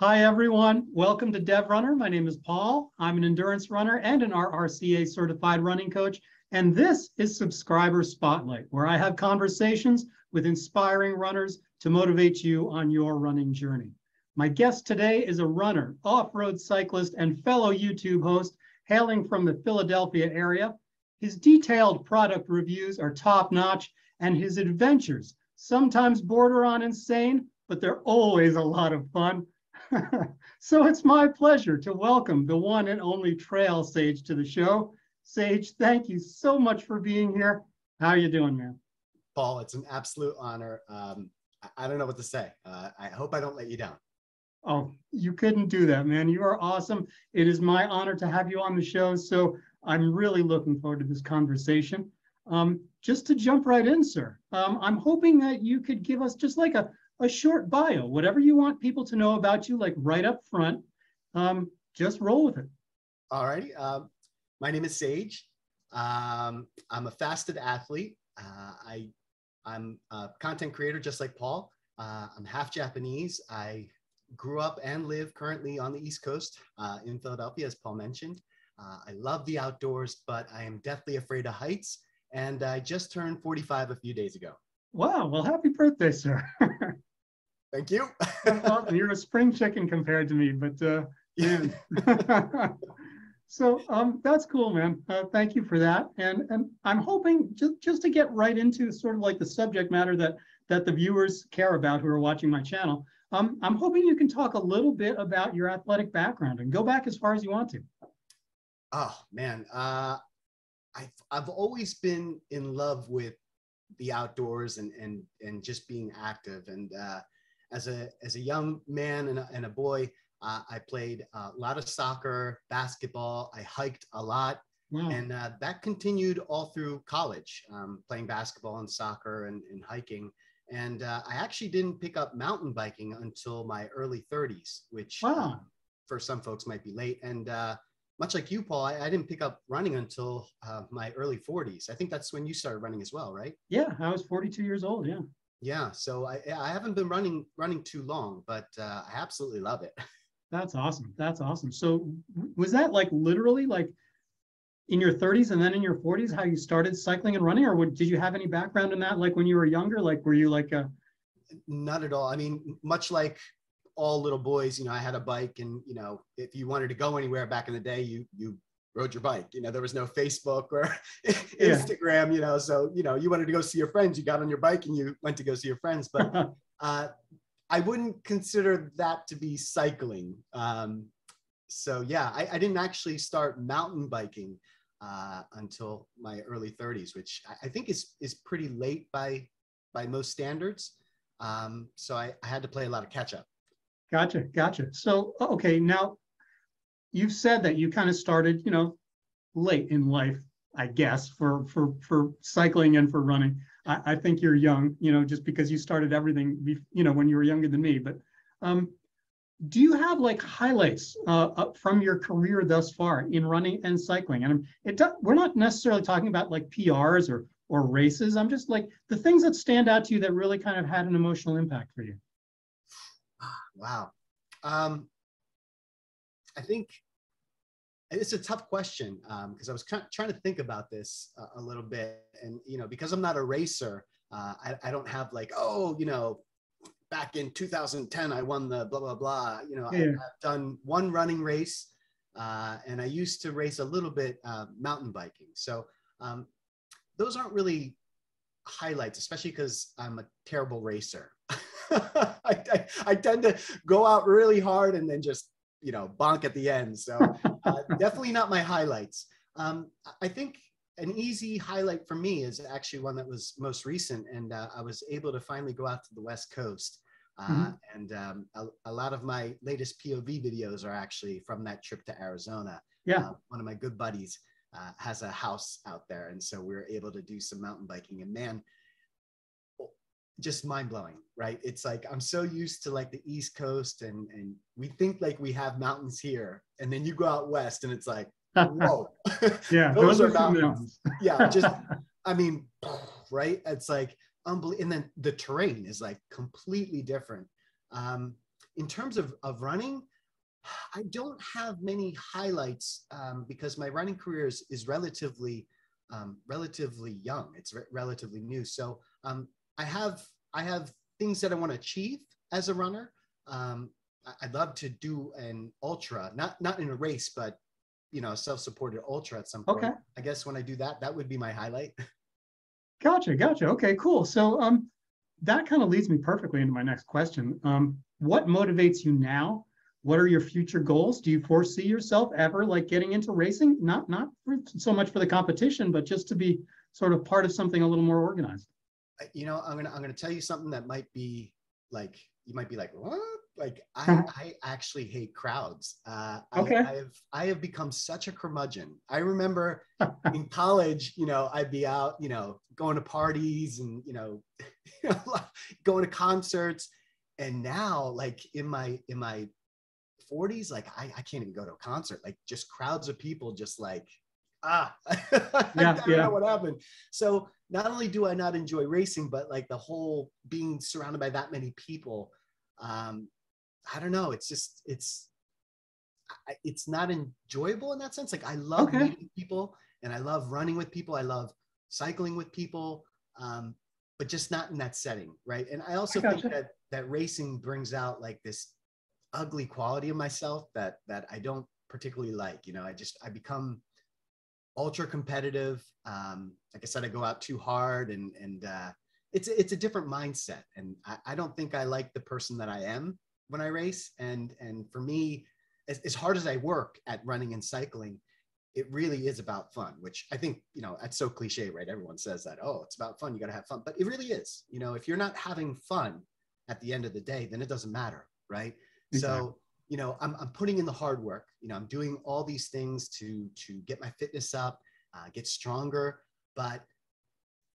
Hi, everyone. Welcome to DevRunner. My name is Paul. I'm an endurance runner and an RRCA certified running coach. And this is Subscriber Spotlight, where I have conversations with inspiring runners to motivate you on your running journey. My guest today is a runner, off-road cyclist, and fellow YouTube host hailing from the Philadelphia area. His detailed product reviews are top-notch, and his adventures sometimes border on insane, but they're always a lot of fun. So it's my pleasure to welcome the one and only TrailSage to the show. Sage, thank you so much for being here. How are you doing, man? Paul, it's an absolute honor. I don't know what to say. I hope I don't let you down. Oh, you couldn't do that, man. You are awesome. It is my honor to have you on the show. So I'm really looking forward to this conversation. Just to jump right in, sir, I'm hoping that you could give us just like a short bio, whatever you want people to know about you, like right up front. Just roll with it. All righty. My name is Sage. I'm a fasted athlete. I'm a content creator just like Paul. I'm half Japanese. I grew up and live currently on the East Coast in Philadelphia, as Paul mentioned. I love the outdoors, but I am deathly afraid of heights. And I just turned 45 a few days ago. Wow. Well, happy birthday, sir. Thank you. Awesome. You're a spring chicken compared to me, but man. So that's cool, man. Thank you for that. And I'm hoping just to get right into sort of like the subject matter that the viewers care about who are watching my channel. I'm hoping you can talk a little bit about your athletic background and go back as far as you want to. Oh man, I've always been in love with the outdoors and just being active. And as a young man and a boy, I played a lot of soccer, basketball. I hiked a lot. Wow. And that continued all through college, playing basketball and soccer and hiking. And I actually didn't pick up mountain biking until my early 30s, which wow. For some folks might be late. And much like you, Paul, I didn't pick up running until my early 40s. I think that's when you started running as well, right? Yeah, I was 42 years old, yeah. Yeah, so I haven't been running too long, but I absolutely love it. That's awesome. That's awesome. So was that like literally like in your 30s and then in your 40s how you started cycling and running, or did you have any background in that like when you were younger? Like were you like a... Not at all. I mean, much like all little boys, I had a bike, and if you wanted to go anywhere back in the day, you rode your bike. There was no Facebook or Instagram, so you wanted to go see your friends, you got on your bike and you went to go see your friends. But I wouldn't consider that to be cycling. So yeah, I didn't actually start mountain biking until my early 30s, which I think is pretty late by most standards. So I had to play a lot of catch up. Gotcha. So, okay, now you've said that you kind of started, late in life, I guess, for cycling and for running. I think you're young, just because you started everything, when you were younger than me. But do you have like highlights from your career thus far in running and cycling? And we're not necessarily talking about like PRs or races. I'm just like the things that stand out to you that really kind of had an emotional impact for you. Wow. I think it's a tough question because I was trying to think about this a little bit. And, because I'm not a racer, I don't have like, back in 2010, I won the blah, blah, blah. I've done one running race and I used to race a little bit mountain biking. So those aren't really highlights, especially because I'm a terrible racer. I tend to go out really hard and then just, bonk at the end. So definitely not my highlights. I think an easy highlight for me is actually one that was most recent. And I was able to finally go out to the West Coast. And a lot of my latest POV videos are actually from that trip to Arizona. Yeah. One of my good buddies has a house out there. And so we were able to do some mountain biking, and man, just mind-blowing, right? It's like I'm so used to like the East Coast and we think like we have mountains here, and then you go out west and it's like, whoa. Yeah, those are mountains. Yeah, just I mean, right? It's like unbelievable. And then the terrain is like completely different. in terms of running, I don't have many highlights because my running career is relatively young. It's relatively new. So I have things that I want to achieve as a runner. I'd love to do an ultra, not in a race, but a self-supported ultra at some point. Okay. I guess when I do that, that would be my highlight. Gotcha. Okay, cool. So that kind of leads me perfectly into my next question. What motivates you now? What are your future goals? Do you foresee yourself ever like getting into racing? Not so much for the competition, but just to be sort of part of something a little more organized. I'm gonna tell you something that might be like, you might be like, what? Like I actually hate crowds. Okay. I have become such a curmudgeon. I remember in college, I'd be out, going to parties and going to concerts, and now like in my 40s, like I can't even go to a concert. Like just crowds of people, just like I don't know what happened. So not only do I not enjoy racing, but like the whole being surrounded by that many people. I don't know. It's just, it's not enjoyable in that sense. Like I love meeting people and I love running with people. I love cycling with people, but just not in that setting. Right. And I also think that racing brings out like this ugly quality of myself that I don't particularly like. I become ultra competitive. Like I said, I go out too hard and it's a different mindset. And I don't think I like the person that I am when I race. And for me, as hard as I work at running and cycling, it really is about fun, which I think, that's so cliche, right? Everyone says that, oh, it's about fun. You got to have fun, but it really is. If you're not having fun at the end of the day, then it doesn't matter. Right. Exactly. So, I'm putting in the hard work, I'm doing all these things to get my fitness up, get stronger, but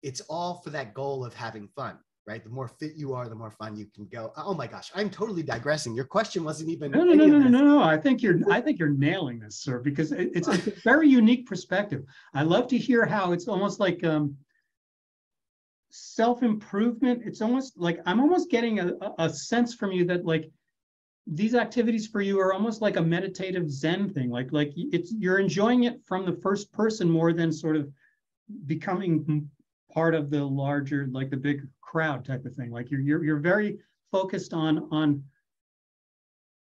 it's all for that goal of having fun. Right. The more fit you are, the more fun you can go. Oh my gosh, I'm totally digressing. Your question wasn't even No. I think you're nailing this, sir, because it's a very unique perspective. I love to hear how it's almost like self-improvement. It's almost like I'm almost getting a sense from you that like these activities for you are almost like a meditative Zen thing. Like you're enjoying it from the first person more than sort of becoming part of the larger, like the big crowd type of thing. Like you're very focused on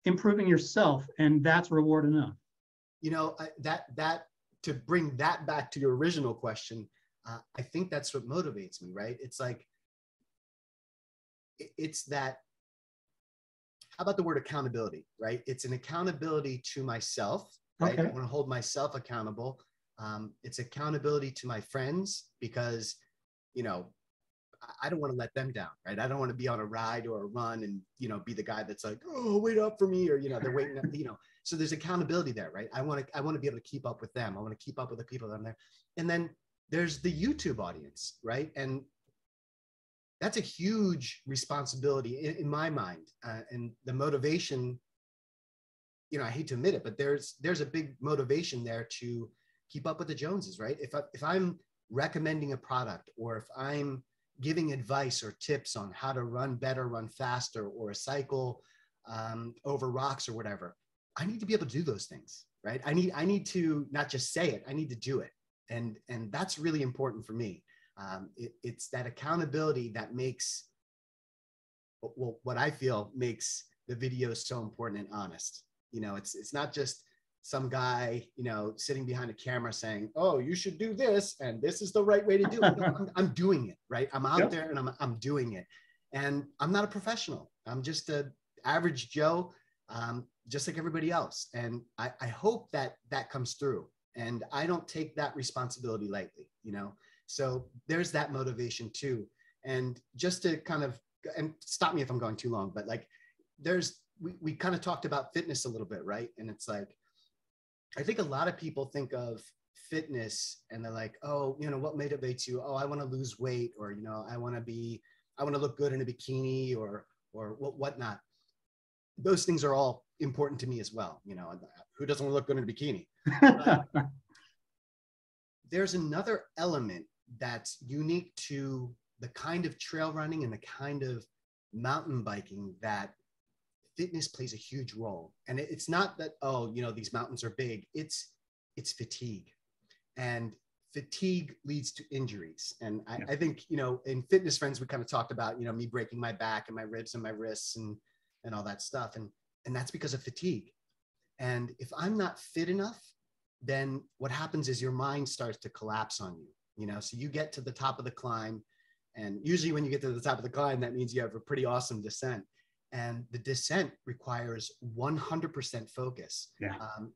improving yourself, and that's reward enough. That to bring that back to your original question, I think that's what motivates me, right? It's like, it's that, how about the word accountability, right? It's an accountability to myself, right? I want to hold myself accountable. It's accountability to my friends because, I don't want to let them down, right? I don't want to be on a ride or a run and, be the guy that's like, oh, wait up for me, or, they're waiting, so there's accountability there, right? I want to be able to keep up with them. I want to keep up with the people that I'm there. And then there's the YouTube audience, right? And that's a huge responsibility in my mind. And the motivation, I hate to admit it, but there's a big motivation there to keep up with the Joneses, right? If I'm recommending a product, or if I'm giving advice or tips on how to run better, run faster, or cycle over rocks or whatever, I need to be able to do those things, right? I need to not just say it, I need to do it. And that's really important for me. It's that accountability that makes, well, what I feel makes the videos so important and honest. It's not just some guy, sitting behind a camera saying, oh, you should do this, and this is the right way to do it. No, I'm doing it, right? I'm out there and I'm doing it. And I'm not a professional. I'm just an average Joe, just like everybody else. And I hope that comes through. And I don't take that responsibility lightly, So there's that motivation too. And just to kind of, and stop me if I'm going too long, but like we kind of talked about fitness a little bit, right? And it's like, I think a lot of people think of fitness and they're like, oh, what motivates you? Oh, I want to lose weight, or, I want to look good in a bikini or whatnot. Those things are all important to me as well. Who doesn't want to look good in a bikini? There's another element that's unique to the kind of trail running and the kind of mountain biking that fitness plays a huge role. And it's not that, oh, you know, these mountains are big. It's fatigue. And fatigue leads to injuries. And I think, you know, in Fitness Friends, we kind of talked about, you know, me breaking my back and my ribs and my wrists and all that stuff. And that's because of fatigue. And if I'm not fit enough, then what happens is your mind starts to collapse on you, you know, so you get to the top of the climb. And usually when you get to the top of the climb, that means you have a pretty awesome descent. And the descent requires 100% focus,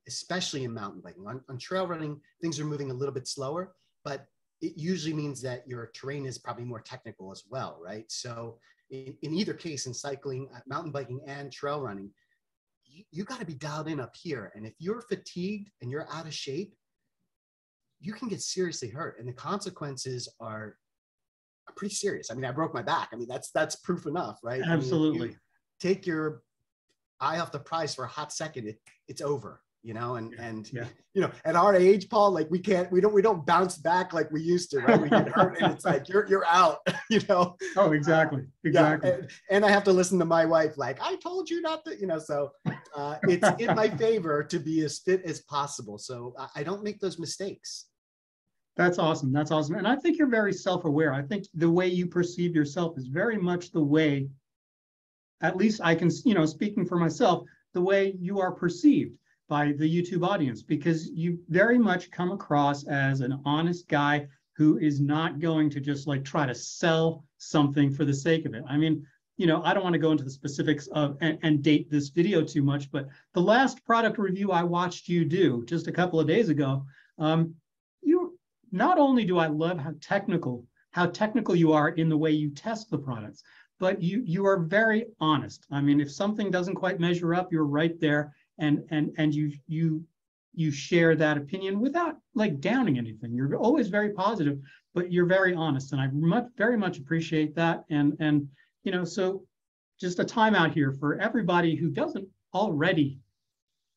especially in mountain biking. On trail running, things are moving a little bit slower, but it usually means that your terrain is probably more technical as well, right? So in either case, in cycling, mountain biking, and trail running, you got to be dialed in up here. And if you're fatigued and you're out of shape, you can get seriously hurt. And the consequences are pretty serious. I mean, I broke my back. I mean, that's proof enough, right? Absolutely. I mean, take your eye off the prize for a hot second, it's over, you know, and you know, at our age, Paul, like we don't bounce back like we used to, right? We get hurt and it's like, you're out, you know? Oh, exactly. And I have to listen to my wife, like, I told you not to, you know, so it's in my favor to be as fit as possible. So I don't make those mistakes. That's awesome. That's awesome. And I think you're very self-aware. I think the way you perceive yourself is very much the way, at least I can, you know, speaking for myself, the way you are perceived by the YouTube audience, because you very much come across as an honest guy who is not going to just like try to sell something for the sake of it. I mean, you know, I don't want to go into the specifics of and date this video too much, but the last product review I watched you do just a couple of days ago, you not only do I love how technical you are in the way you test the products, but you are very honest. I mean, if something doesn't quite measure up, you're right there, and you share that opinion without like downing anything. You're always very positive, but you're very honest, and I very much appreciate that. And you know, so just a timeout here for everybody who doesn't already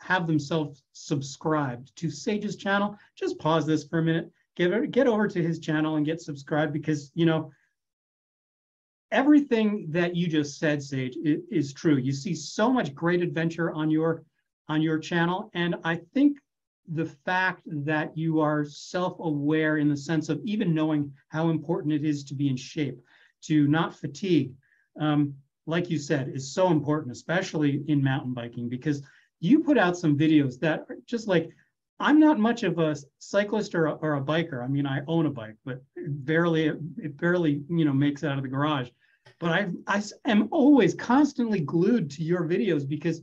have themselves subscribed to Sage's channel. Just pause this for a minute, get over to his channel and get subscribed, because you know, everything that you just said, Sage, is true. You see so much great adventure on your channel, and I think the fact that you are self-aware in the sense of even knowing how important it is to be in shape, to not fatigue, like you said, is so important, especially in mountain biking, because you put out some videos that are just like, I'm not much of a cyclist or a biker. I mean, I own a bike, but it barely, you know, makes it out of the garage. But I am always constantly glued to your videos, because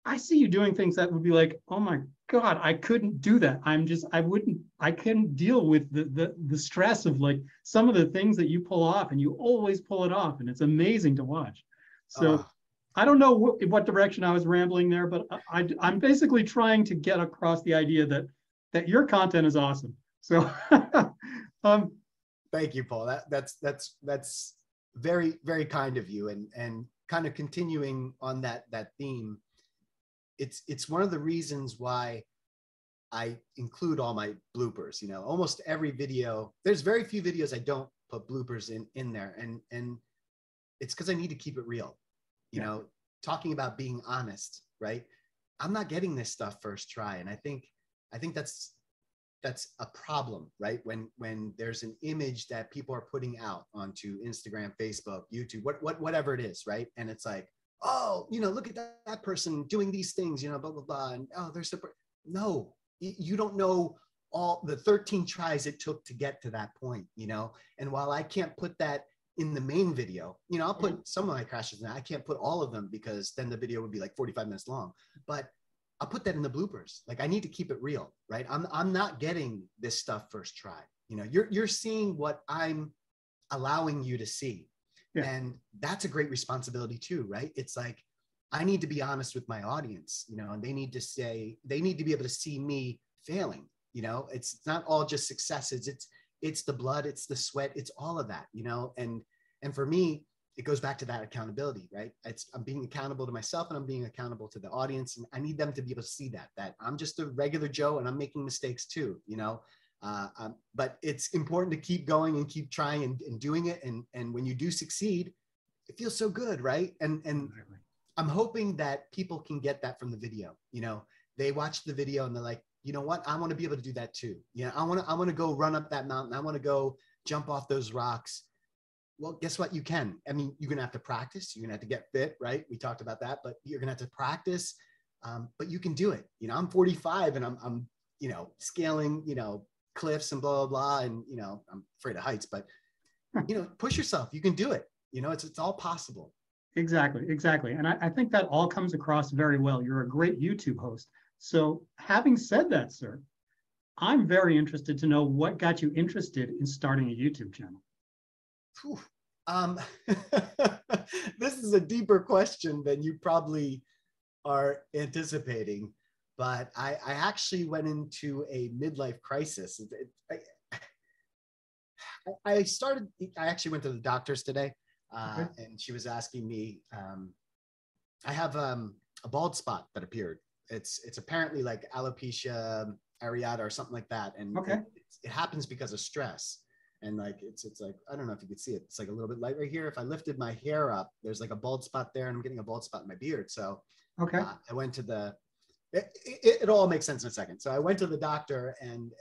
I see you doing things that would be like, oh my God, I couldn't do that. I couldn't deal with the stress of like some of the things that you pull off, and you always pull it off, and it's amazing to watch. So I don't know what direction I was rambling there, but I'm basically trying to get across the idea that your content is awesome. So thank you, Paul. That's very, very kind of you. And kind of continuing on that theme, it's one of the reasons why I include all my bloopers. You know, almost every video, there's very few videos I don't put bloopers in there, and it's because I need to keep it real. You know, talking about being honest, right? I'm not getting this stuff first try, and I think that's a problem, right? When there's an image that people are putting out onto Instagram, Facebook, YouTube, whatever it is, right? And it's like, oh, you know, look at that person doing these things, you know, blah blah blah, and oh, there's no, you don't know all the 13 tries it took to get to that point, you know. And while I can't put that in the main video, you know, I'll put some of my crashes in. I can't put all of them because then the video would be like 45 minutes long, but I'll put that in the bloopers. Like, I need to keep it real, right? I'm not getting this stuff first try. You know, you're seeing what I'm allowing you to see. Yeah. And that's a great responsibility too, right? It's like, I need to be honest with my audience, you know, and they need to be able to see me failing. You know, it's not all just successes. It's the blood, it's the sweat, it's all of that, you know. And for me, it goes back to that accountability, right? I'm being accountable to myself, and I'm being accountable to the audience, and I need them to be able to see that I'm just a regular Joe, and I'm making mistakes too, you know. But it's important to keep going and keep trying and doing it, and when you do succeed, it feels so good, right? And I'm hoping that people can get that from the video. They watch the video and they're like, you know what? I want to be able to do that too. I want to go run up that mountain. I want to go jump off those rocks. Well, guess what? You can. I mean, you're going to have to practice. You're going to have to get fit, right? We talked about that, but you're going to have to practice. But you can do it. I'm 45 and I'm scaling, cliffs and blah, blah, blah. And, I'm afraid of heights, but, push yourself. You can do it. It's all possible. Exactly, exactly. And I think that all comes across very well. You're a great YouTube host. So having said that, sir, I'm very interested to know what got you interested in starting a YouTube channel. This is a deeper question than you probably are anticipating, but I actually went into a midlife crisis. I actually went to the doctor's today, Okay. and she was asking me, I have a bald spot that appeared. It's apparently like alopecia areata or something like that. And Okay. it happens because of stress. And like, it's like, I don't know if you could see it. It's like a little bit light right here. If I lifted my hair up, there's like a bald spot there, and I'm getting a bald spot in my beard. So Okay. I went to it all makes sense in a second. So I went to the doctor, and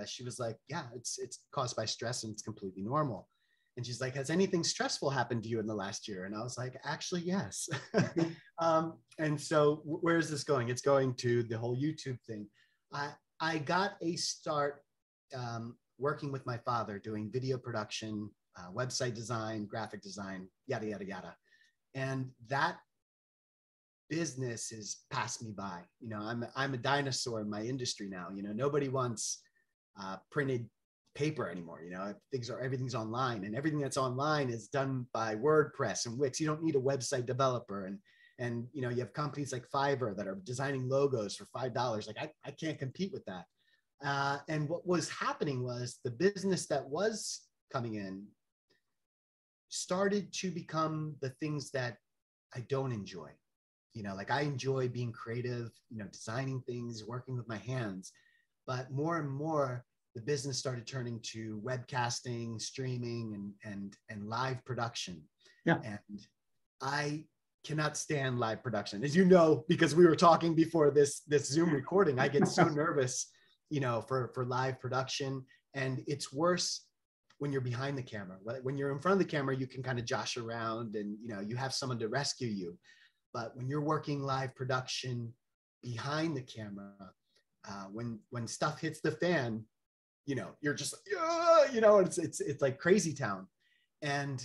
she was like, yeah, it's caused by stress and it's completely normal. And she's like, has anything stressful happened to you in the last year? And I was like, actually, yes. And so where is this going? It's going to the whole YouTube thing. I got a start working with my father, doing video production, website design, graphic design, yada, yada, yada. And that business has passed me by. I'm a dinosaur in my industry now. Nobody wants printed paper anymore. Everything's online, and everything that's online is done by WordPress and Wix. You don't need a website developer. And you have companies like Fiverr that are designing logos for $5. Like I can't compete with that. And what was happening was the business that was coming in started to become the things that I don't enjoy. Like I enjoy being creative, designing things, working with my hands, but more and more the business started turning to webcasting, streaming, and live production. Yeah. And I cannot stand live production, as you know, because we were talking before this Zoom recording. I get so nervous, for live production, and it's worse when you're behind the camera. When you're in front of the camera, you can kind of josh around, and you have someone to rescue you. But when you're working live production behind the camera, when stuff hits the fan, you're just, it's like crazy town. And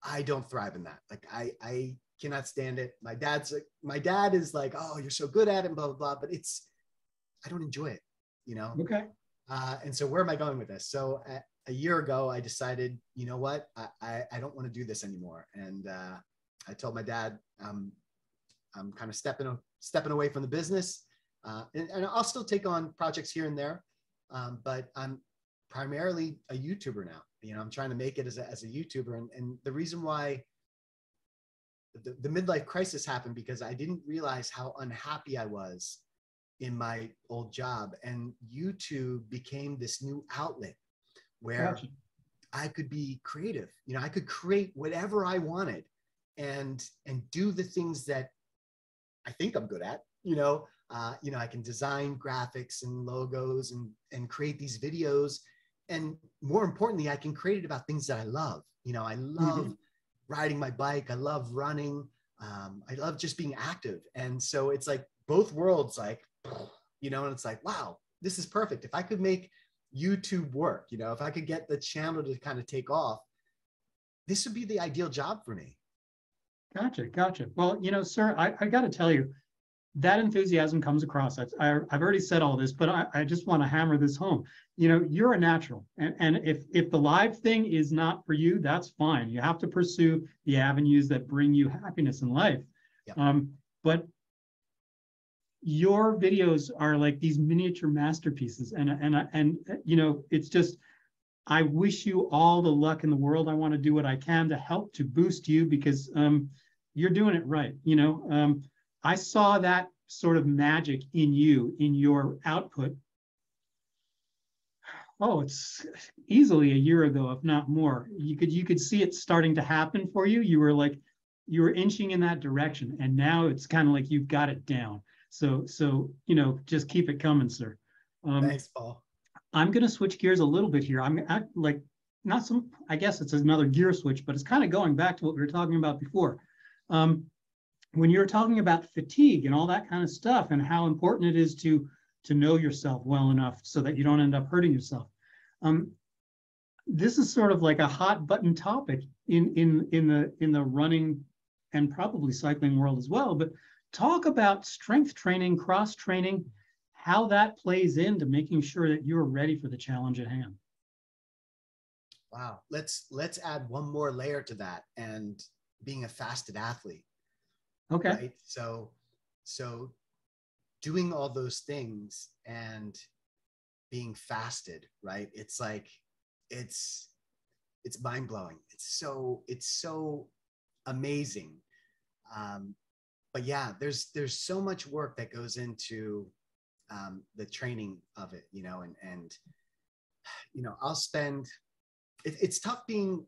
I don't thrive in that. Like I cannot stand it. My dad is like, oh, you're so good at it, blah, blah, blah. But I don't enjoy it, Okay. And so where am I going with this? So a year ago, I decided, you know what, I don't want to do this anymore. And I told my dad, I'm kind of stepping away from the business, and I'll still take on projects here and there, but I'm primarily a YouTuber now. I'm trying to make it as a YouTuber, and the reason why the midlife crisis happened because I didn't realize how unhappy I was in my old job, and YouTube became this new outlet where Gotcha. I could be creative. I could create whatever I wanted, and do the things that I think I'm good at. I can design graphics and logos and create these videos, and more importantly, I can create it about things that I love. I love riding my bike. I love running. I love just being active, and so it's like both worlds, like, and it's like, wow, this is perfect. If I could make YouTube work, if I could get the channel to kind of take off, this would be the ideal job for me. Gotcha. Gotcha. Well, sir, I got to tell you, that enthusiasm comes across. I've already said all this, but I just want to hammer this home. You're a natural. And if the live thing is not for you, that's fine. You have to pursue the avenues that bring you happiness in life. Yep. But your videos are like these miniature masterpieces. And it's just, I wish you all the luck in the world. I want to do what I can to help to boost you, because you're doing it right. I saw that sort of magic in you, in your output. Oh, it's easily a year ago, if not more. You could see it starting to happen for you. You were like, you were inching in that direction, and now it's kind of like you've got it down. So just keep it coming, sir. Thanks, Paul. I'm going to switch gears a little bit here. Like, not some, I guess it's another gear switch, but it's kind of going back to what we were talking about before. When you're talking about fatigue and all that kind of stuff, and how important it is to know yourself well enough so that you don't end up hurting yourself. This is sort of like a hot button topic in the running and probably cycling world as well. But talk about strength training, cross training, how that plays into making sure that you're ready for the challenge at hand. Wow. Let's add one more layer to that, and being a fasted athlete. Okay. Right. So doing all those things and being fasted, right? It's like, it's mind blowing. It's so amazing. But yeah, there's so much work that goes into the training of it, and I'll spend, it's tough being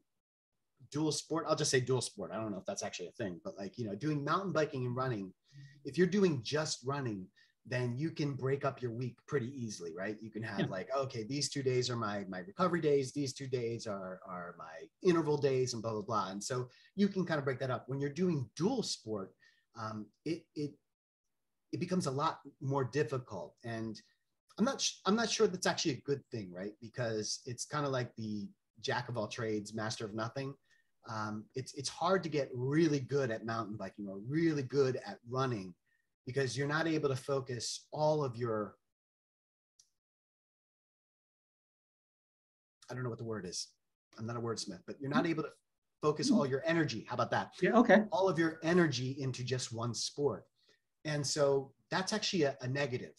dual sport. I'll just say dual sport. I don't know if that's actually a thing, but like, doing mountain biking and running, if you're doing just running, then you can break up your week pretty easily, right? You can have like, okay, these 2 days are my recovery days. These 2 days are my interval days, and blah, blah, blah. And so you can kind of break that up. When you're doing dual sport, it becomes a lot more difficult. And I'm not sure that's actually a good thing, right? Because it's kind of like the jack of all trades, master of nothing. It's hard to get really good at mountain biking or really good at running, because you're not able to focus all of your, I don't know what the word is. I'm not a wordsmith, but you're not able to focus all your energy. How about that? Yeah. Okay. All of your energy into just one sport. And so that's actually a negative.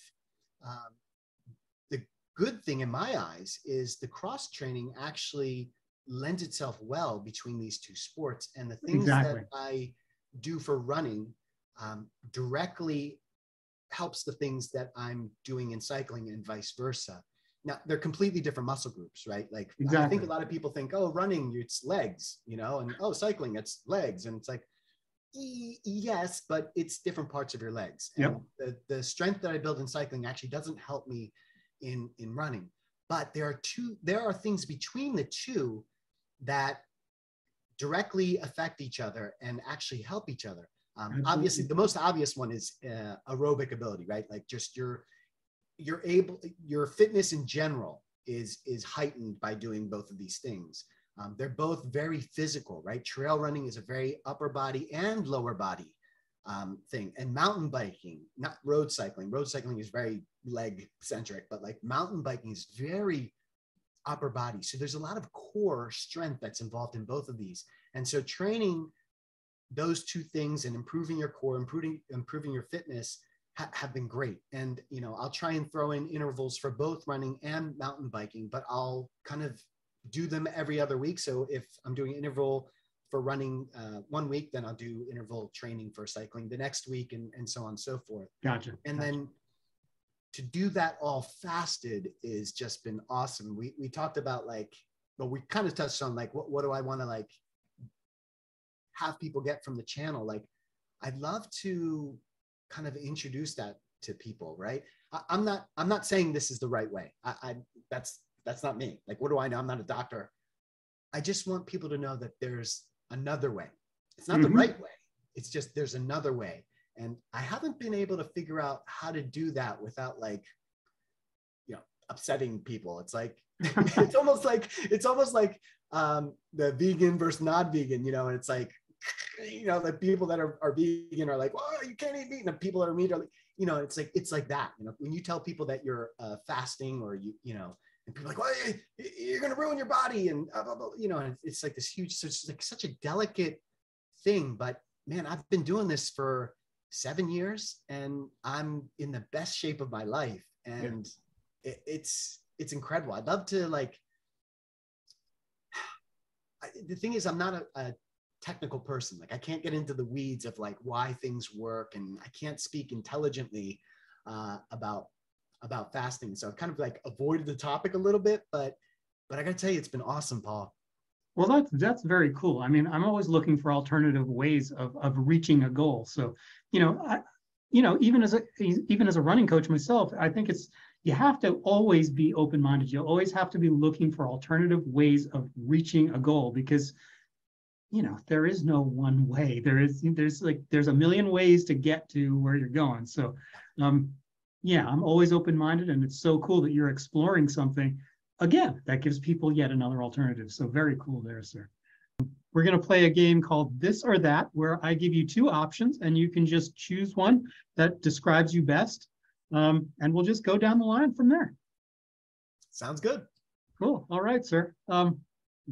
The good thing in my eyes is the cross training actually lends itself well between these two sports. And the things that I do for running directly helps the things that I'm doing in cycling, and vice versa. Now, they're completely different muscle groups, right? Like, I think a lot of people think, oh, running, it's legs, and oh, cycling, it's legs. And it's like, yes, but it's different parts of your legs. And the strength that I build in cycling actually doesn't help me in running. But there are things between the two that directly affect each other and actually help each other. Obviously, the most obvious one is aerobic ability, right? Like, just your fitness in general is heightened by doing both of these things. They're both very physical, right? Trail running is a very upper body and lower body thing. And mountain biking, not road cycling. Road cycling is very leg centric, but like mountain biking is very upper body. So there's a lot of core strength that's involved in both of these. And so training those two things and improving your core, improving your fitness have been great. And, I'll try and throw in intervals for both running and mountain biking, but I'll kind of do them every other week. So if I'm doing interval for running 1 week, then I'll do interval training for cycling the next week, and so on and so forth. Gotcha. And then to do that all fasted is just been awesome. We talked about we kind of touched on what do I want to have people get from the channel. Like, I'd love to kind of introduce that to people, right? I'm not saying this is the right way. That's not me. Like, what do I know? I'm not a doctor. I just want people to know that there's another way. It's not the right way. It's just, there's another way. And I haven't been able to figure out how to do that without upsetting people. It's like, it's almost like the vegan versus not vegan, and it's like, the people that are vegan are like, oh, you can't eat meat. And the people that are meat are like, it's like that. When you tell people that you're fasting, or and people are like, well, you're going to ruin your body. And, blah, blah, blah, and it's like this huge, so it's like such a delicate thing. But man, I've been doing this for 7 years, and I'm in the best shape of my life. And it's incredible. I'd love to the thing is, I'm not a technical person. Like, I can't get into the weeds of why things work, and I can't speak intelligently about fasting. So I've kind of avoided the topic a little bit, but I gotta tell you, it's been awesome, Paul. Well, that's very cool. I mean, I'm always looking for alternative ways of reaching a goal. So, you know, even as a running coach myself, I think you have to always be open-minded. You always have to be looking for alternative ways of reaching a goal because, there is no one way. There's a million ways to get to where you're going. So, yeah, I'm always open-minded, and it's so cool that you're exploring something. Again, that gives people yet another alternative. So very cool there, sir. We're going to play a game called This or That, where I give you two options, and you can just choose one that describes you best. And we'll just go down the line from there. Sounds good. Cool. All right, sir.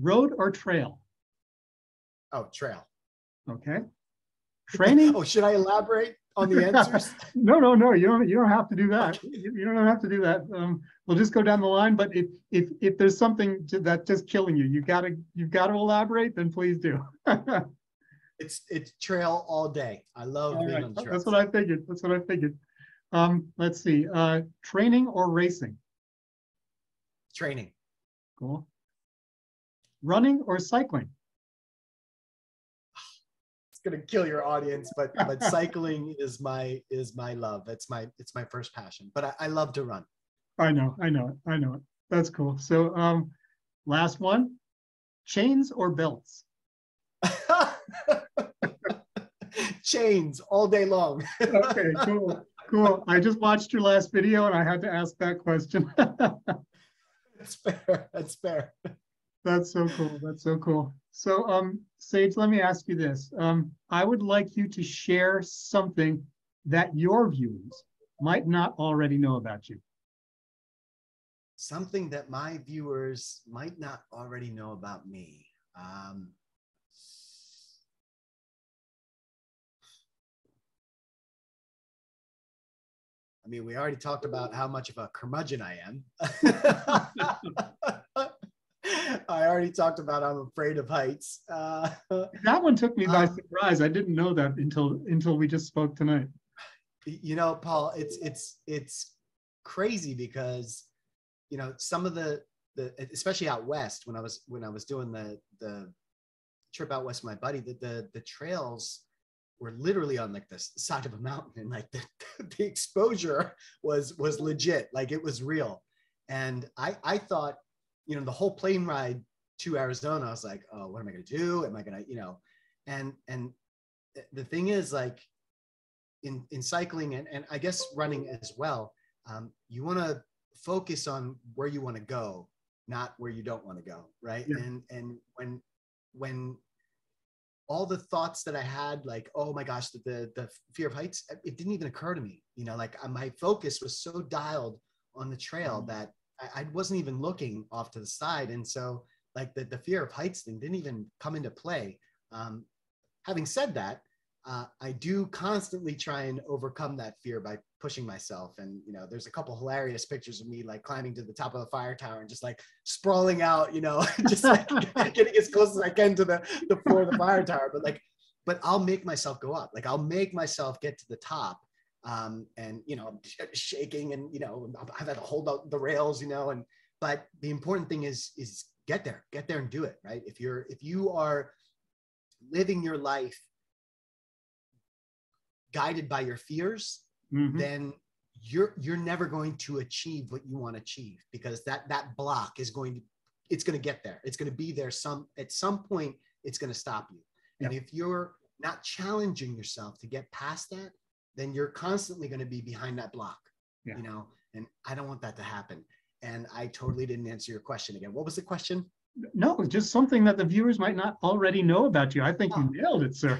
Road or trail? Oh, trail. Okay. Training. Oh, should I elaborate on the answers? No. You don't have to do that. Okay. You don't have to do that. We'll just go down the line. But if there's something that's just killing you, you've got to elaborate. Then please do. It's trail all day. I love being on the trail. That's what I figured. Let's see. Training or racing? Training. Cool. Running or cycling? Gonna kill your audience, but cycling is my love. It's my first passion. But I love to run. I know it. That's cool. So last one, chains or belts? Chains all day long. Okay, cool. I just watched your last video and I had to ask that question. That's fair. That's so cool. So, Sage, let me ask you this. I would like you to share something that your viewers might not already know about you. Something that my viewers might not already know about me. I mean, we already talked about how much of a curmudgeon I am. I already talked about I'm afraid of heights. That one took me by surprise. I didn't know that until we just spoke tonight. Paul, it's crazy because some of the especially out west when I was doing the trip out west with my buddy, the trails were literally on like the side of a mountain, and like the exposure was legit, like it was real. And I thought, the whole plane ride to Arizona, I was like, oh, what am I going to do? Am I going to, and the thing is, like in cycling and I guess running as well, you want to focus on where you want to go, not where you don't want to go. Right. Yeah. And when all the thoughts that I had, like, oh my gosh, the fear of heights, it didn't even occur to me, like my focus was so dialed on the trail that I wasn't even looking off to the side. And so like the fear of heights thing didn't even come into play. Having said that, I do constantly try and overcome that fear by pushing myself. And, there's a couple hilarious pictures of me like climbing to the top of the fire tower and just like sprawling out, just like getting as close as I can to the floor of the fire tower. But I'll make myself go up. Like I'll make myself get to the top. And, I'm shaking and, I've had to hold out the rails, but the important thing is get there and do it. Right. If you are living your life guided by your fears, then you're never going to achieve what you want to achieve, because that block is it's going to get there. It's going to be there at some point, it's going to stop you. Yep. And if you're not challenging yourself to get past that, then you're constantly going to be behind that block, and I don't want that to happen. And I totally didn't answer your question again. What was the question? No, just something that the viewers might not already know about you. I think you nailed it, sir.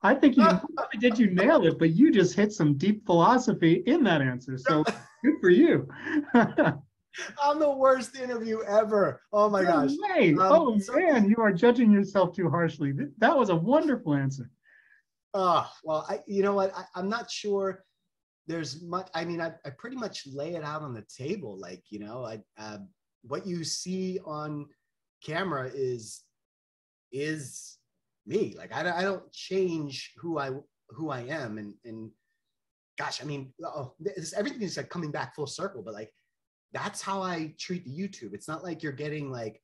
I think you not only did you nail it, but you just hit some deep philosophy in that answer. So good for you. I'm the worst interview ever. Oh my gosh. Man, you are judging yourself too harshly. That was a wonderful answer. Well, you know what? I'm not sure there's much. I mean, I pretty much lay it out on the table. Like, what you see on camera is me. Like, I don't change who I am. And gosh, I mean, everything is like coming back full circle, but like, that's how I treat the YouTube. It's not like you're getting like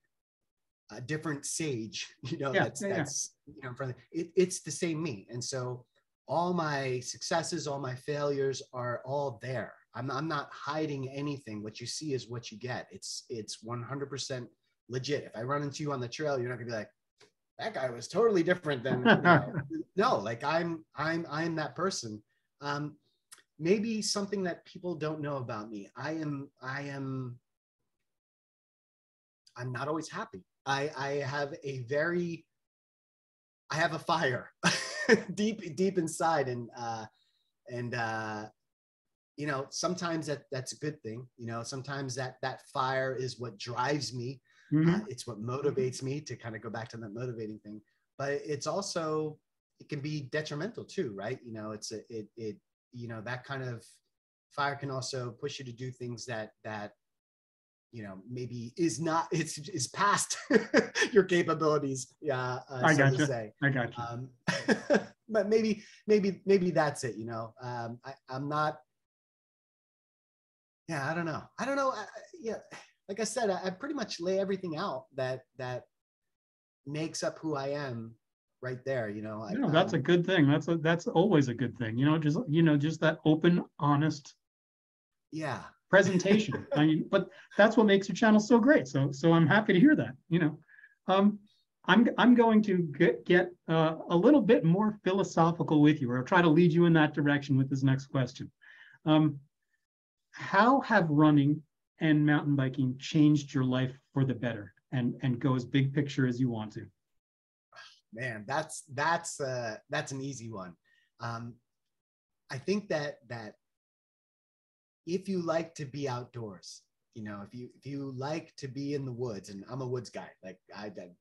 a different Sage, Yeah, that's in front of it's the same me. And so all my successes, all my failures are all there. I'm not hiding anything. What you see is what you get. It's 100% legit. If I run into you on the trail, you're not gonna be like, that guy was totally different than, no, like I'm that person. Maybe something that people don't know about me. I'm not always happy. I have a fire deep inside, and sometimes that's a good thing. Sometimes that fire is what drives me. It's what motivates me to kind of go back to that motivating thing. But it can be detrimental too, right? That kind of fire can also push you to do things that maybe is past your capabilities. Yeah, I so got to you. say. I got you. But maybe that's it. I'm not. Yeah, I don't know. Yeah, like I said, I pretty much lay everything out that makes up who I am right there. No, that's a good thing. That's always a good thing. Just that open, honest presentation. But that's what makes your channel so great. So I'm happy to hear that. I'm going to get a little bit more philosophical with you, or I'll try to lead you in that direction with this next question. How have running and mountain biking changed your life for the better? And go as big picture as you want to. Man, that's an easy one. I think that if you like to be outdoors, if you like to be in the woods, and I'm a woods guy, like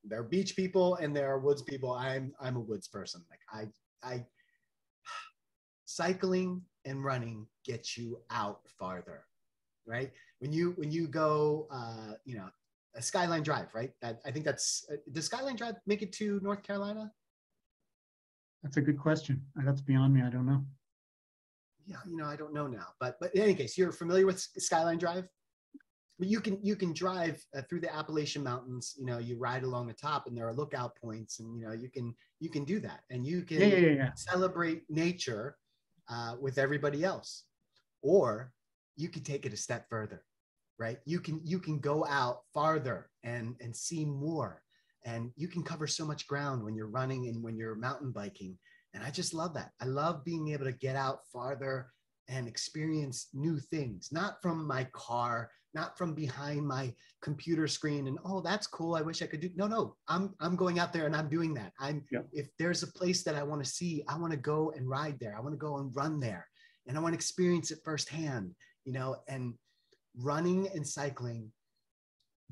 there are beach people and there are woods people. I'm a woods person. Like I cycling and running gets you out farther, right? When you go, a Skyline Drive, right? I think does Skyline Drive make it to North Carolina? That's a good question. That's beyond me. I don't know. Yeah, I don't know now, but in any case, you're familiar with Skyline Drive? You can drive through the Appalachian Mountains. You ride along the top, and there are lookout points, and you can do that, and you can celebrate nature with everybody else, or you can take it a step further, right? You can go out farther and see more, and you can cover so much ground when you're running and when you're mountain biking. And I just love that. I love being able to get out farther and experience new things, not from my car, not from behind my computer screen. And, oh, that's cool, I wish I could do. No, I'm going out there and I'm doing that. If there's a place that I want to see, I want to go and ride there. I want to go and run there, and I want to experience it firsthand, and running and cycling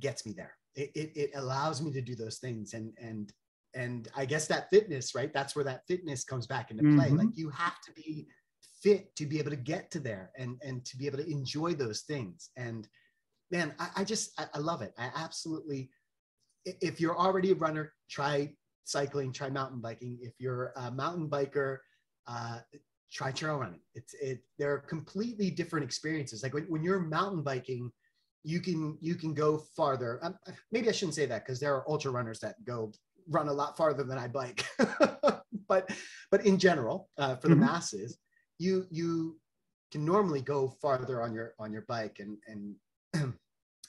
gets me there. It allows me to do those things. And I guess that fitness, right? That's where that fitness comes back into play. Mm-hmm. Like, you have to be fit to be able to get to there and to be able to enjoy those things. And man, I love it. I absolutely, if you're already a runner, try cycling, try mountain biking. If you're a mountain biker, try trail running. They're completely different experiences. Like when you're mountain biking, you can go farther. Maybe I shouldn't say that, because there are ultra runners that run a lot farther than I bike. but in general, for the masses, you can normally go farther on your bike and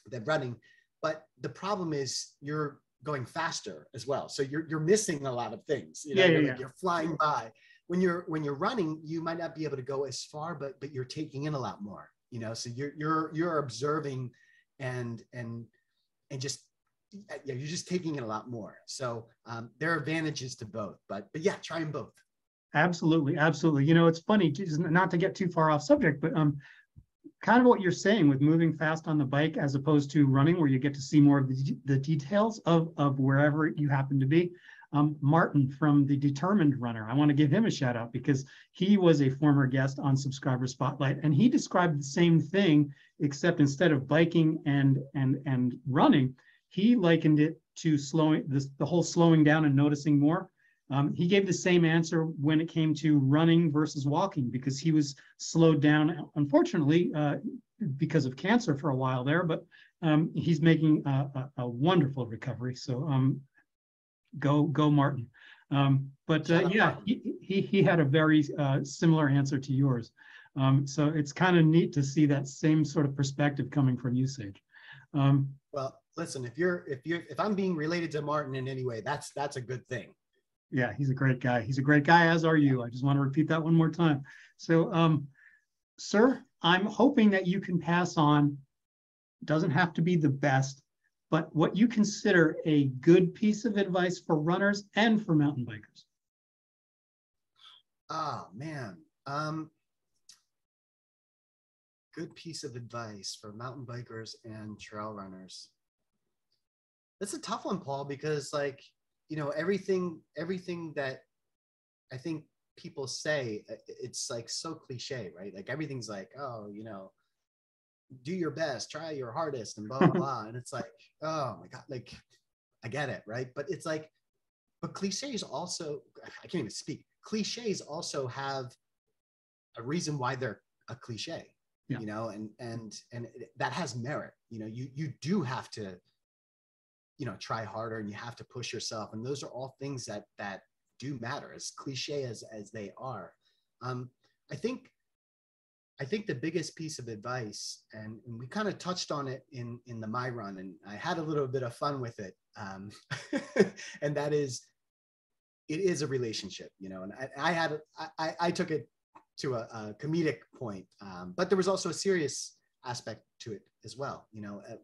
than running. But the problem is you're going faster as well. So you're missing a lot of things. You're flying by. When you're running, you might not be able to go as far, but you're taking in a lot more. So you're observing and just you're just taking in a lot more. So there are advantages to both, but yeah, try them both. Absolutely. It's funny, just not to get too far off subject, but kind of what you're saying with moving fast on the bike as opposed to running, where you get to see more of the details of wherever you happen to be. Martin from the Determined Runner, I want to give him a shout out, because he was a former guest on Subscriber Spotlight, and he described the same thing, except instead of biking and running, he likened it to the whole slowing down and noticing more. He gave the same answer when it came to running versus walking, because he was slowed down, unfortunately, because of cancer for a while there, but he's making a wonderful recovery. So go Martin. But yeah, he had a very similar answer to yours. So it's kind of neat to see that same sort of perspective coming from you, Sage. Well, listen, if I'm being related to Martin in any way, that's a good thing. Yeah, he's a great guy. He's a great guy, as are you. I just want to repeat that one more time. So, sir, I'm hoping that you can pass on, doesn't have to be the best, but what you consider a good piece of advice for runners and for mountain bikers. Oh, man. Good piece of advice for mountain bikers and trail runners. That's a tough one, Paul, because like, everything that I think people say, it's like so cliche, right? Like everything's like, oh, do your best, try your hardest, and blah, blah, blah. And it's like, oh my God, like I get it, right? But it's like, but cliches also, I can't even speak. Cliches also have a reason why they're a cliche, yeah. And that has merit. You do have to, try harder, and you have to push yourself. And those are all things that do matter, as cliche as they are. I think the biggest piece of advice, and we kind of touched on it in the My Run, and I had a little bit of fun with it. And that is, it is a relationship, and I took it to a comedic point, but there was also a serious aspect to it as well.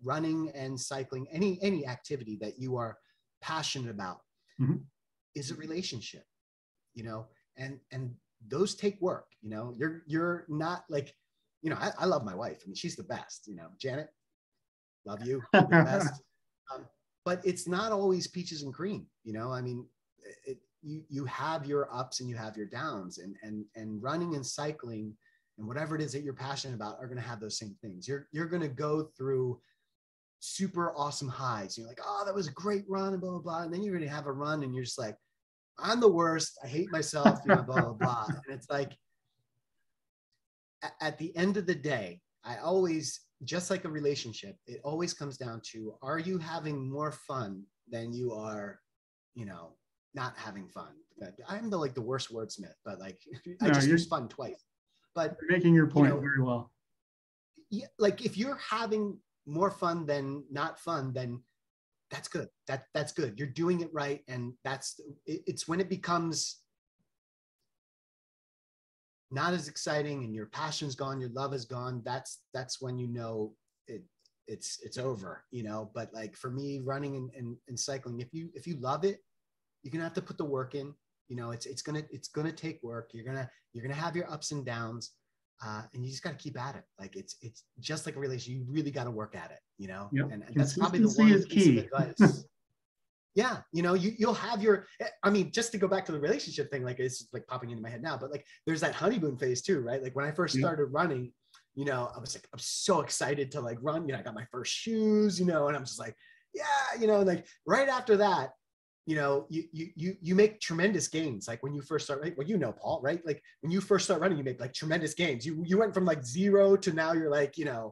Running and cycling, any activity that you are passionate about, mm-hmm. is a relationship, and those take work. You're not like, I love my wife. I mean, she's the best, Janet, love you, you're the best. But it's not always peaches and cream, I mean, you have your ups and you have your downs, and running and cycling and whatever it is that you're passionate about are going to have those same things. You're going to go through super awesome highs. You're like, oh, that was a great run, and blah, blah, blah. And then you're going to have a run and you're just like, I'm the worst. I hate myself, blah, blah, blah. And it's like, at the end of the day, I always, just like a relationship, it always comes down to, are you having more fun than you are, not having fun? I'm the worst wordsmith, but like, I just use fun twice. But you're making your point very well. Yeah, like if you're having more fun than not fun, then that's good. That's good. You're doing it right, and it's when it becomes not as exciting, and your passion's gone, your love is gone. That's when it's over. But like for me, running and cycling, if you love it, you're gonna have to put the work in. It's gonna take work. You're gonna have your ups and downs, and you just got to keep at it. Like it's just like a relationship. You really got to work at it. Yep. And that's probably the one is piece key. of advice. Yeah, you'll have your. I mean, just to go back to the relationship thing, like it's like popping into my head now. But like, there's that honeymoon phase too, right? Like when I first started running, I was like, I'm so excited to like run. I got my first shoes, and I'm just like, yeah, like right after that. You make tremendous gains. Like when you first start, well, Paul, right? Like when you first start running, you make like tremendous gains. You went from like 0 to now you're like, 8-9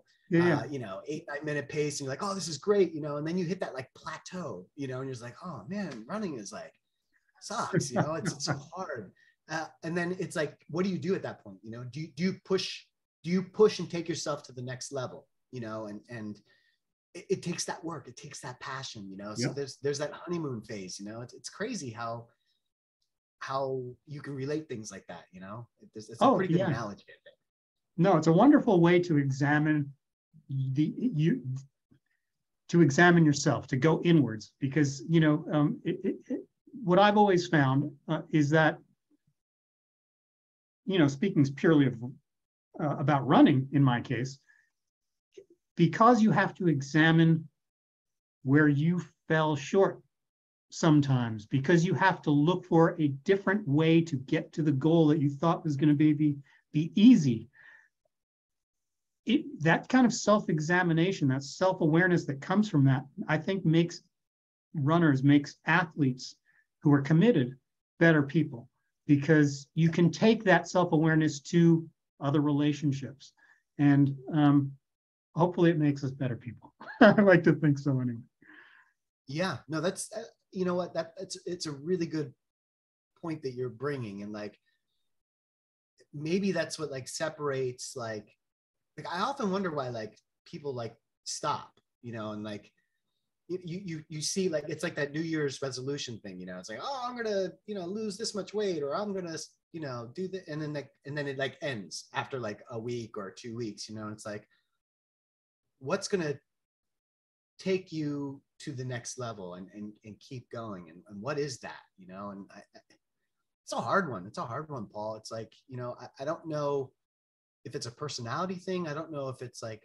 minute pace, and you're like, oh, this is great, and then you hit that like plateau, and you're just like, oh man, running is like, sucks, it's so hard. And then it's like, what do you do at that point? Do you push and take yourself to the next level, and it takes that work. It takes that passion, so there's that honeymoon phase, it's crazy how you can relate things like that, it's a pretty good analogy, I think. No, it's a wonderful way to examine yourself, to go inwards, because, what I've always found is that, speaking purely about running in my case, because you have to examine where you fell short sometimes, because you have to look for a different way to get to the goal that you thought was going to be easy. That kind of self-examination, that self-awareness that comes from that, I think makes athletes who are committed better people, because you can take that self-awareness to other relationships. And hopefully it makes us better people. I like to think so anyway. Yeah, no, that's, you know what, it's a really good point that you're bringing. And like, maybe that's what like separates, like I often wonder why like people like stop, you know, and like you see, like it's like that New Year's resolution thing, you know, it's like, oh, I'm gonna, you know, lose this much weight, or I'm gonna, you know, do that, and then it like ends after like a week or 2 weeks, you know. And it's like, what's gonna take you to the next level and keep going, and what is that, you know? And it's a hard one. It's a hard one, Paul. It's like, you know, I don't know if it's a personality thing. I don't know if it's like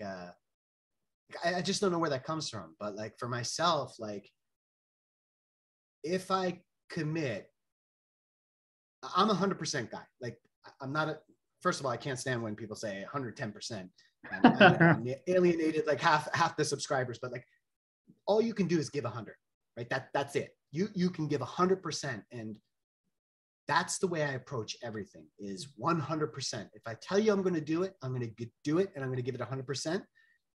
I just don't know where that comes from. But like for myself, like if I commit, I'm 100% guy. Like I'm not a, first of all, I can't stand when people say 110%. I'm alienated like half the subscribers, but like all you can do is give 100, right? That's it. You can give 100%, and that's the way I approach everything, is 100%. If I tell you I'm going to do it, I'm going to do it, and I'm going to give it 100%.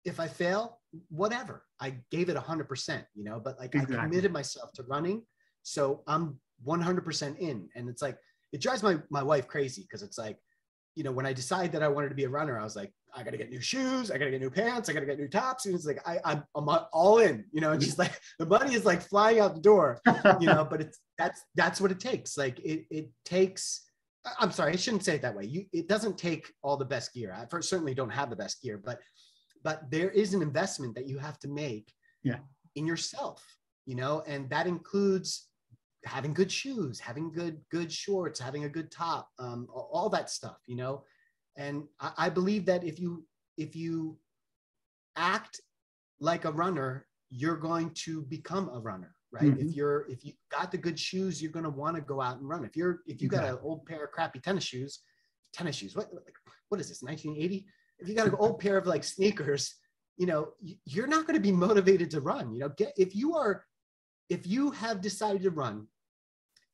If I fail, whatever, I gave it 100%, you know, but like exactly. I committed myself to running, so I'm 100% in. And it's like, it drives my wife crazy, because it's like, you know, when I decided that I wanted to be a runner, I was like, I got to get new shoes, I got to get new pants, I got to get new tops. And it's like, I'm all in, you know, and she's like, the money is like flying out the door, you know, but that's what it takes. Like it takes, I'm sorry, I shouldn't say it that way. It doesn't take all the best gear. I certainly don't have the best gear, but there is an investment that you have to make in yourself, you know, and that includes having good shoes, having good shorts, having a good top, all that stuff, you know. And I believe that if you act like a runner, you're going to become a runner, right? Mm-hmm. If you got the good shoes, you're going to want to go out and run. If you exactly. got an old pair of crappy tennis shoes, what is this, 1980? If you got an old pair of like sneakers, you know, you're not going to be motivated to run. You know, if you have decided to run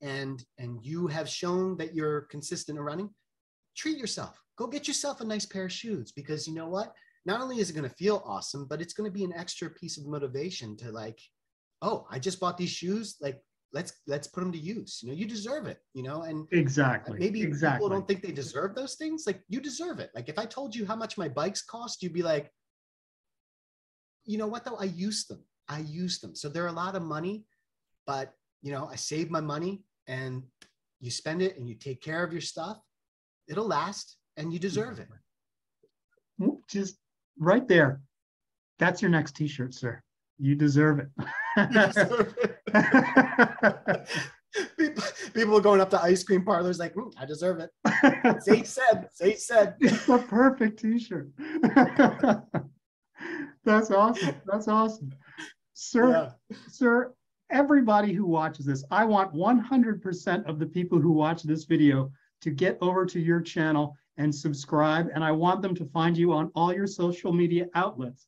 and you have shown that you're consistent in running, treat yourself. Go get yourself a nice pair of shoes, because you know what? Not only is it going to feel awesome, but it's going to be an extra piece of motivation to like, oh, I just bought these shoes. Like, let's put them to use. You know, you deserve it, you know. And exactly. Maybe people don't think they deserve those things. Like, you deserve it. Like if I told you how much my bikes cost, you'd be like, you know what though? I used them. So they're a lot of money, but you know, I save my money, and you spend it and you take care of your stuff. It'll last, and you deserve it. Just right there. That's your next t-shirt, sir. You deserve it. You deserve it. People are going up to ice cream parlors like, I deserve it. Sage said. It's a perfect t-shirt. That's awesome. That's awesome. Sir, Sir, everybody who watches this, I want 100% of the people who watch this video to get over to your channel and subscribe. And I want them to find you on all your social media outlets.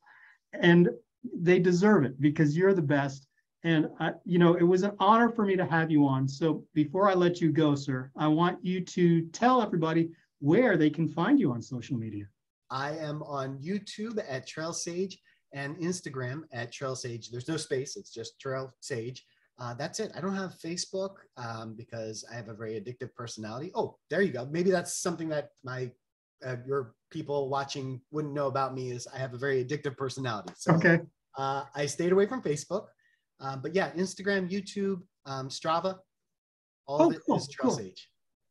And they deserve it, because you're the best. And, you know, it was an honor for me to have you on. So before I let you go, sir, I want you to tell everybody where they can find you on social media. I am on YouTube at TrailSage and Instagram at TrailSage. There's no space. It's just TrailSage. That's it. I don't have Facebook because I have a very addictive personality. Oh, there you go. Maybe that's something that your people watching wouldn't know about me, is I have a very addictive personality. So okay. I stayed away from Facebook. But yeah, Instagram, YouTube, Strava, all of it is TrailSage.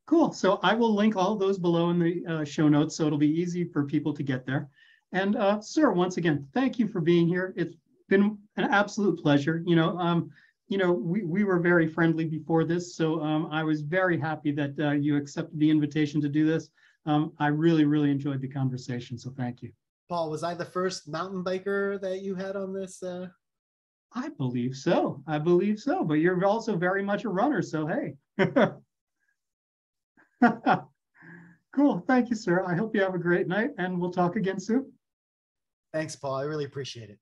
Cool. So I will link all of those below in the show notes, so it'll be easy for people to get there. And sir, once again, thank you for being here. It's been an absolute pleasure. You know, we were very friendly before this, so I was very happy that you accepted the invitation to do this. I really, really enjoyed the conversation, so thank you. Paul, was I the first mountain biker that you had on this? I believe so. I believe so. But you're also very much a runner, so hey. Cool. Thank you, sir. I hope you have a great night, and we'll talk again soon. Thanks, Paul. I really appreciate it.